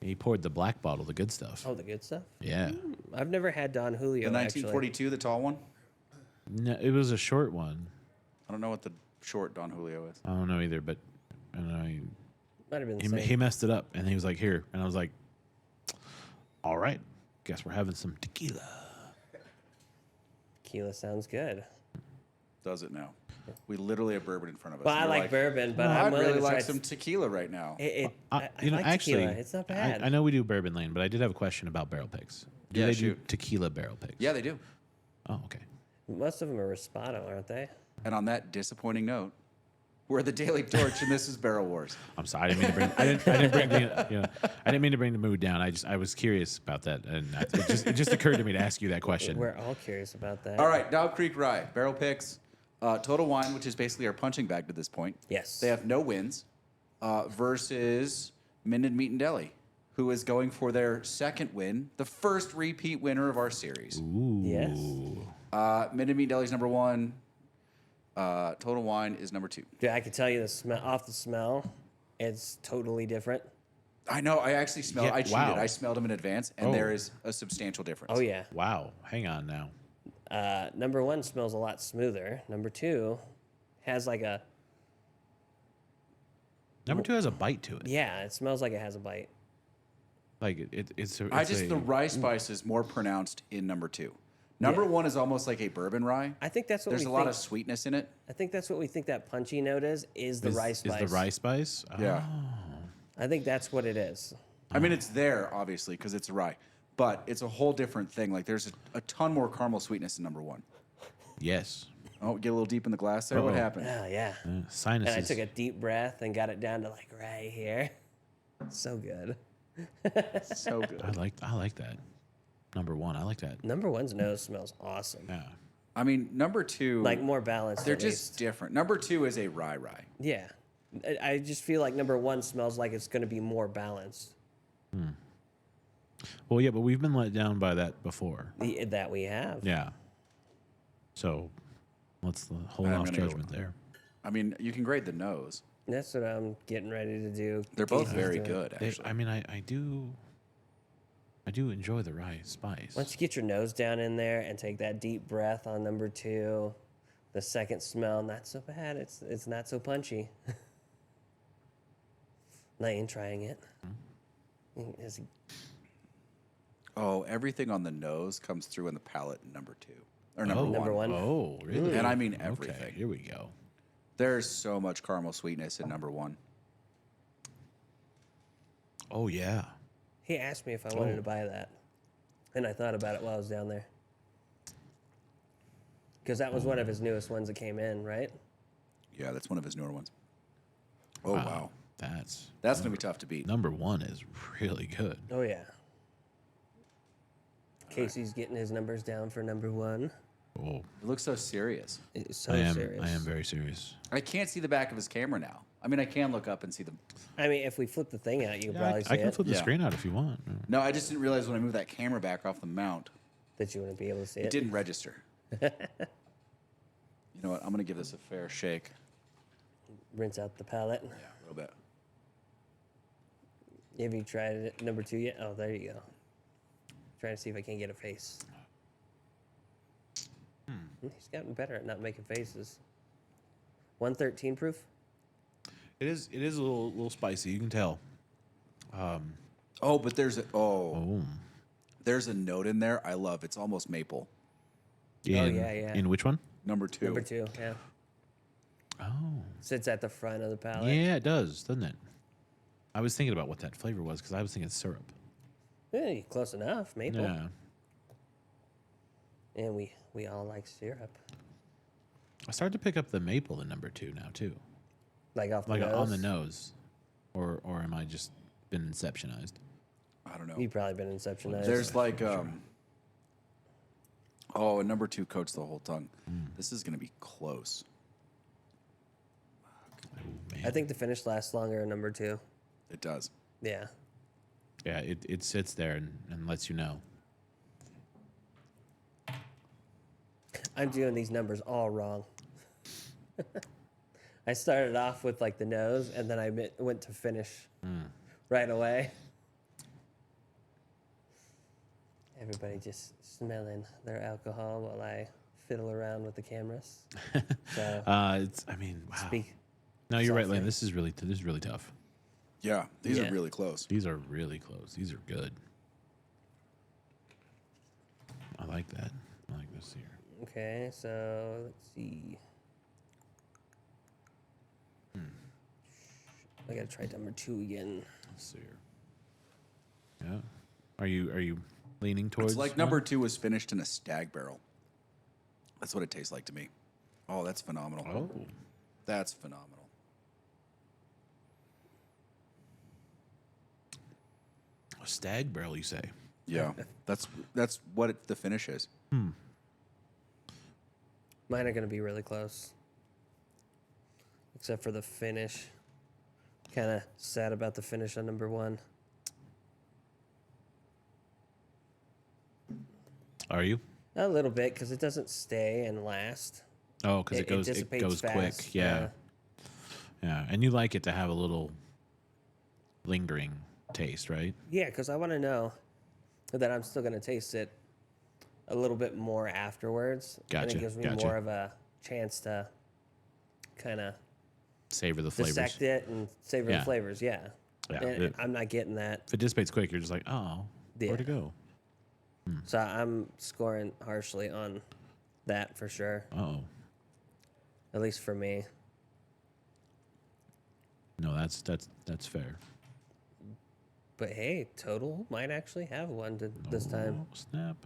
He poured the black bottle, the good stuff. Oh, the good stuff? Yeah. I've never had Don Julio, The 1942, the tall one. No, it was a short one. I don't know what the short Don Julio is. I don't know either, but I don't know. Might have been the He, same. he messed it up, and he was like, "Here," and I was like, "All right, guess we're having some tequila." Tequila sounds good. Does it now? We literally have bourbon in front of us. Well, and I you're like bourbon, but I'd I'm willing really to try like some tequila right now. I You know, like actually, tequila. It's not bad. I know we do Bourbon Lane, but I did have a question about barrel picks. Do Yeah, they shoot. do tequila barrel picks? Yeah, they do. Oh, okay. Most of them are Respado, aren't they? And on that disappointing note, we're the Daily Torch, and this is Barrel Wars. I'm sorry. I didn't mean to bring. I didn't bring the. I didn't mean to bring the mood down. I was curious about that, and it just occurred to me to ask you that question. We're all curious about that. All right, Dog Creek Rye, barrel picks, Total Wine, which is basically our punching bag to this point. Yes. They have no wins versus Minden Meat and Deli, who is going for their second win, the first repeat winner of our series. Ooh. Yes. Minden Meat and Deli is number 1. Total Wine is number 2. Dude, I can tell you the smell off the smell, it's totally different. I know. I actually smelled. Yeah, I cheated. wow. I smelled them in advance, and Oh. there is a substantial difference. Oh yeah. Wow. Hang on now. Number 1 smells a lot smoother. Number 2 has like a Number 2 has a bite to it. yeah. It smells like it has a bite. Like it's a. The rye spice is more pronounced in number 2. Number 1 is almost like a bourbon rye. I think that's what There's we a lot think. of sweetness in it. I think that's what we think that punchy note is the rice spice. Is the rice spice? Yeah. I think that's what it is. I mean, it's there obviously because it's rye, but it's a whole different thing. Like there's a ton more caramel sweetness in number 1. Yes. Oh, get a little deep in the glass there. What Uh-oh. happened? Oh yeah. Sinuses. And I took a deep breath and got it down to like right here. So good. So good. I like that. Number 1. I like that. Number 1's nose smells awesome. Yeah. I mean, number 2. Like more balanced. they're at just least. different. Number 2 is a rye. Yeah. I just feel like number 1 smells like it's going to be more balanced. Well, yeah, but we've been let down by that before. That we have. Yeah. So let's hold I'm off gonna go judgment there. I mean, you can grade the nose. That's what I'm getting ready to do. They're both Casey's very doing. good, actually. I mean, I do enjoy the rye spice. Once you get your nose down in there and take that deep breath on number 2, the second smell, not so bad. It's not so punchy. Lane trying it. Is- Oh, everything on the nose comes through in the palate in number 2 or number Oh, 1. Number 1. Oh, really? And I mean Okay, everything. here we go. There's so much caramel sweetness in number 1. Oh yeah. He asked me if I wanted to buy that, and I thought about it while I was down there. Because that was one of his newest ones that came in, right? Yeah, that's one of his newer ones. Oh wow, That's that's gonna be tough to beat. number 1 is really good. Oh yeah. Casey's getting his numbers down for number 1. Oh, It looks so serious. It's so I am serious. very serious. I can't see the back of his camera now. I mean, I can look up and see them. I mean, if we flip the thing out, you can Yeah, probably see I can it. flip the Yeah. screen out if you want. No, I just didn't realize when I moved that camera back off the mount, That you wouldn't be able to see it it. didn't register. You know what? I'm gonna give this a fair shake. Rinse out the palate. Yeah, a little bit. Have you tried it number 2 yet? Oh, there you go. Trying to see if I can get a face. He's gotten better at not making faces. 113 proof? It is a little spicy. You can tell. Oh, but there's there's a note in there I love. It's almost maple. In, yeah. In which one? Number 2. Number 2, yeah. Oh. Sits at the front of the palate. Yeah, it does, doesn't it? I was thinking about what that flavor was because I was thinking syrup. Hey, close enough, maple. Yeah. And we all like syrup. I started to pick up the maple in number 2 now too. Like off the Like nose? on the nose. Or am I just been inceptionized? I don't know. You've probably been inceptionized. There's like oh, and number 2 coats the whole tongue. This is gonna be close. I think the finish lasts longer in number 2. It does. Yeah. Yeah, it sits there and lets you know. I'm doing these numbers all wrong. I started off with like the nose, and then I went to finish right away. Everybody just smelling their alcohol while I fiddle around with the cameras. So It's. I mean, wow. speak. No, you're right, softly. Lane. This is really tough. Yeah, these Yeah. are really close. These are really close. These are good. I like that. I like this here. Okay, so let's see. I gotta try number 2 again. Let's see here. Yeah. Are you leaning towards? It's like one? number 2 was finished in a stag barrel. That's what it tastes like to me. Oh, that's phenomenal. Oh. That's phenomenal. A stag barrel, you say? Yeah, that's what the finish is. Mine are gonna be really close. Except for the finish. Kind of sad about the finish on number 1. Are you? A little bit, because it doesn't stay and last. Oh, because it goes dissipates quick. fast, Yeah. Yeah, and you like it to have a little lingering taste, right? Yeah, because I want to know that I'm still going to taste it a little bit more afterwards. And Gotcha, it gives me gotcha. more of a chance to kind of Savor the flavors. dissect it and savor Yeah. the flavors. Yeah. Yeah, And it- I'm not getting that. If it dissipates quick, you're just like, oh, where'd it Yeah. go? So I'm scoring harshly on that for sure. Oh, At least for me. no, that's fair. But hey, total might actually have one this time. Oh, snap.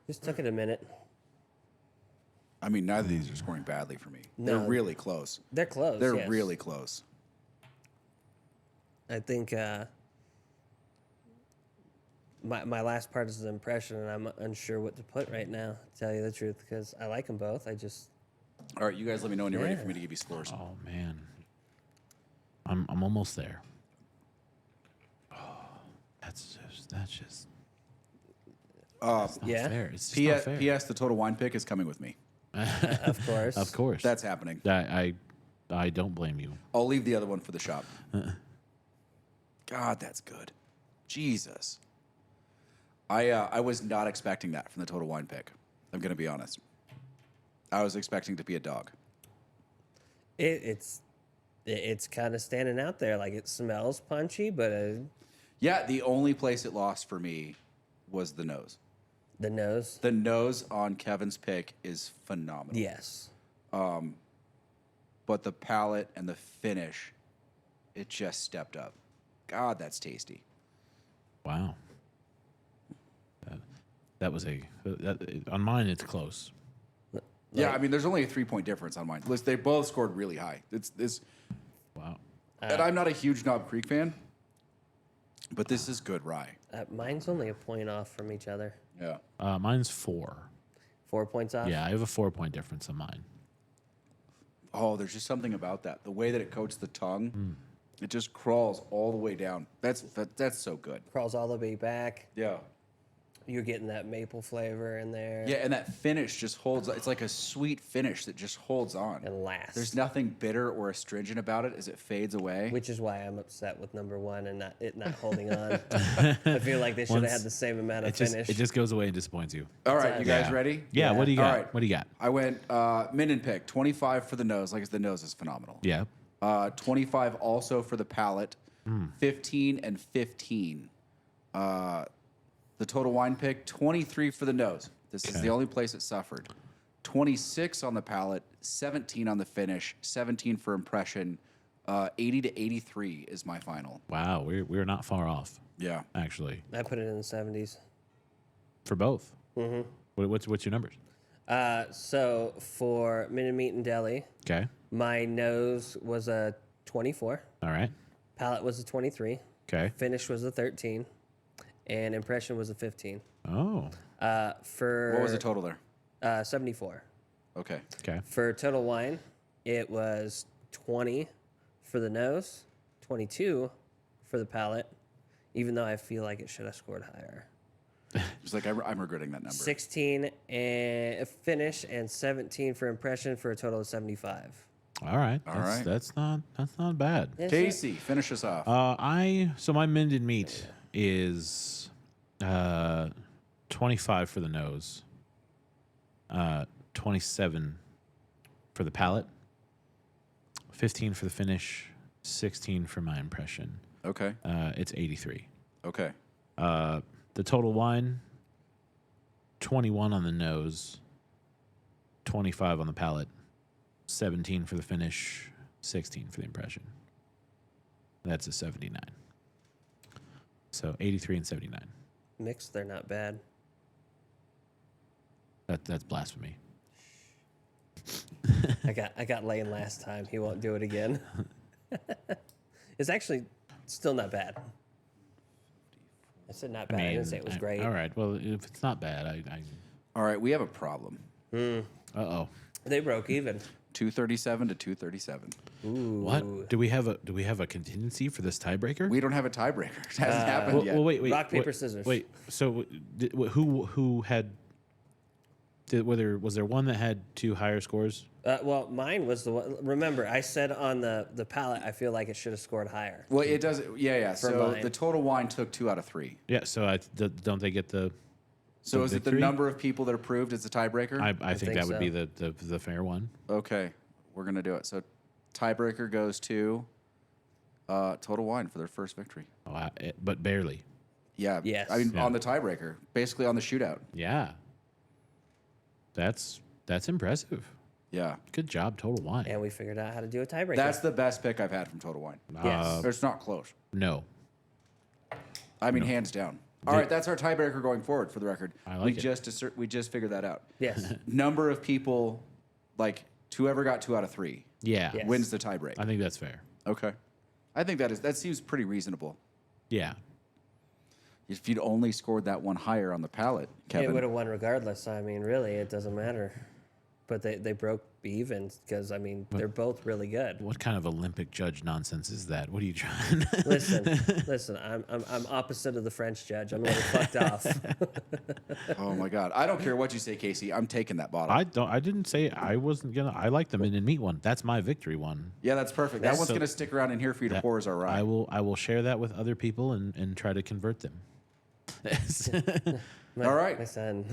Just took it a minute. I mean, neither of these are scoring badly for me. No. They're really close. They're close. They're yes. really close. I think my last part is an impression, and I'm unsure what to put right now, to tell you the truth, because I like them both. I just All right, you guys let me know when you're ready Yeah. for me to give you scores. Oh man, I'm almost there. Oh, that's just not yeah, fair. It's just not fair. P.S. The total wine pick is coming with me. of course. Of course, That's happening. I don't blame you. I'll leave the other one for the shop. God, that's good. Jesus. I was not expecting that from the total wine pick. I'm going to be honest. I was expecting to be a dog. It's kind of standing out there. Like, it smells punchy, but Yeah, the only place it lost for me was the nose. the nose, The nose on Kevin's pick is phenomenal. yes. But the palate and the finish, it just stepped up. God, that's tasty. Wow. That was on mine. It's close. Yeah, I mean, there's only a 3-point difference on mine. Listen, they both scored really high. Wow. And I'm not a huge Knob Creek fan, but this is good rye. Mine's only a point off from each other. Yeah. Mine's 4. 4 points off. Yeah, I have a 4-point difference on mine. Oh, there's just something about that. The way that it coats the tongue, it just crawls all the way down. That's so good. Crawls all the way back. Yeah. You're getting that maple flavor in there. Yeah, and that finish just holds. It's like a sweet finish that just holds on. And lasts. There's nothing bitter or astringent about it as it fades away. Which is why I'm upset with number 1 and not holding on. I feel like they should have had the same amount of finish. It just goes away and disappoints you. All right, you guys Yeah. ready? Yeah. What do you got? All right. What do you got? I went Minden pick 25 for the nose. Like the nose is phenomenal. Yeah. 25 also for the palate. 15 and 15. The total wine pick 23 for the nose. This is Okay. the only place it suffered. 26 on the palate, 17 on the finish, 17 for impression. 80 to 83 is my final. Wow. We're not far off, Yeah. actually, I put it in the 70s. for both. Mm-hmm. What's your numbers? So for Minden Meat and Deli, Okay. my nose was a 24, All right. palate was a 23, Okay. finish was a 13, and impression was a 15. Oh. For What was the total there? 74. Okay. Okay. For total wine, it was 20 for the nose, 22 for the palate, even though I feel like it should have scored higher. Just like I'm regretting that number. 16 and finish and 17 for impression for a total of 75. All right. All right. That's not bad. Yes, Casey, finish us off. So my Minden meat is 25 for the nose. 27 for the palate. 15 for the finish. 16 for my impression. Okay. It's 83. Okay. The total wine, 21 on the nose, 25 on the palate, 17 for the finish, 16 for the impression. That's a 79. So 83 and 79. Mixed, they're not bad. That's blasphemy. I got Lane last time. He won't do it again. It's actually still not bad. I said not bad. I didn't say it was great. All right. Well, if it's not bad, I All right, we have a problem. uh-oh. They broke even. 237 to 237. Ooh. What? Do we have a contingency for this tiebreaker? We don't have a tiebreaker. It hasn't happened yet. Well, wait. Rock, paper, scissors. Wait. So who had was there one that had two higher scores? Well, mine was the one. Remember, I said on the palette, I feel like it should have scored higher. Well, it does. Yeah. So mine. the total wine took 2 out of 3. Yeah, so don't they get the So the is it the victory? number of people that approved as the tiebreaker? I think that would so. be the fair one. Okay, we're gonna do it. So tiebreaker goes to Total Wine for their first victory. But barely. Yeah. Yes. I mean, Yeah. on the tiebreaker, basically on the shootout. Yeah. That's impressive. Yeah. Good job, Total Wine. And we figured out how to do a tiebreaker. That's the best pick I've had from Total Wine. Yes. It's not close. No. I mean, hands down. All right, that's our tiebreaker going forward. For the record, I like we it. we just figured that out. Yes. Number of people, like whoever got 2 out of 3 Yeah. Yes. wins the tiebreak. I think that's fair. Okay, I think that seems pretty reasonable. Yeah. If you'd only scored that one higher on the palette, Kevin. It would have won regardless. I mean, really, it doesn't matter. But they broke even because, I mean, they're both really good. What kind of Olympic judge nonsense is that? What are you trying? Listen, I'm opposite of the French judge. I'm a little fucked off. Oh my God, I don't care what you say, Casey. I'm taking that bottle. I didn't say I wasn't gonna. I like the Minden meat one. That's my victory one. Yeah, that's perfect. That one's So- gonna stick around in here for you to pour as our rye. I will share that with other people and try to convert them. All right. My son.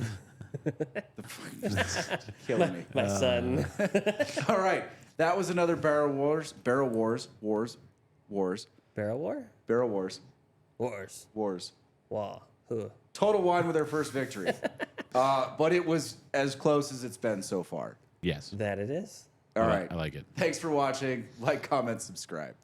Killing me. My son. All right, that was another Barrel Wars. Barrel War? Wars. Wah. Who? Total Wine with their first victory. But it was as close as it's been so far. Yes. That it is. All right. I like it. Thanks for watching. Like, comment, subscribe.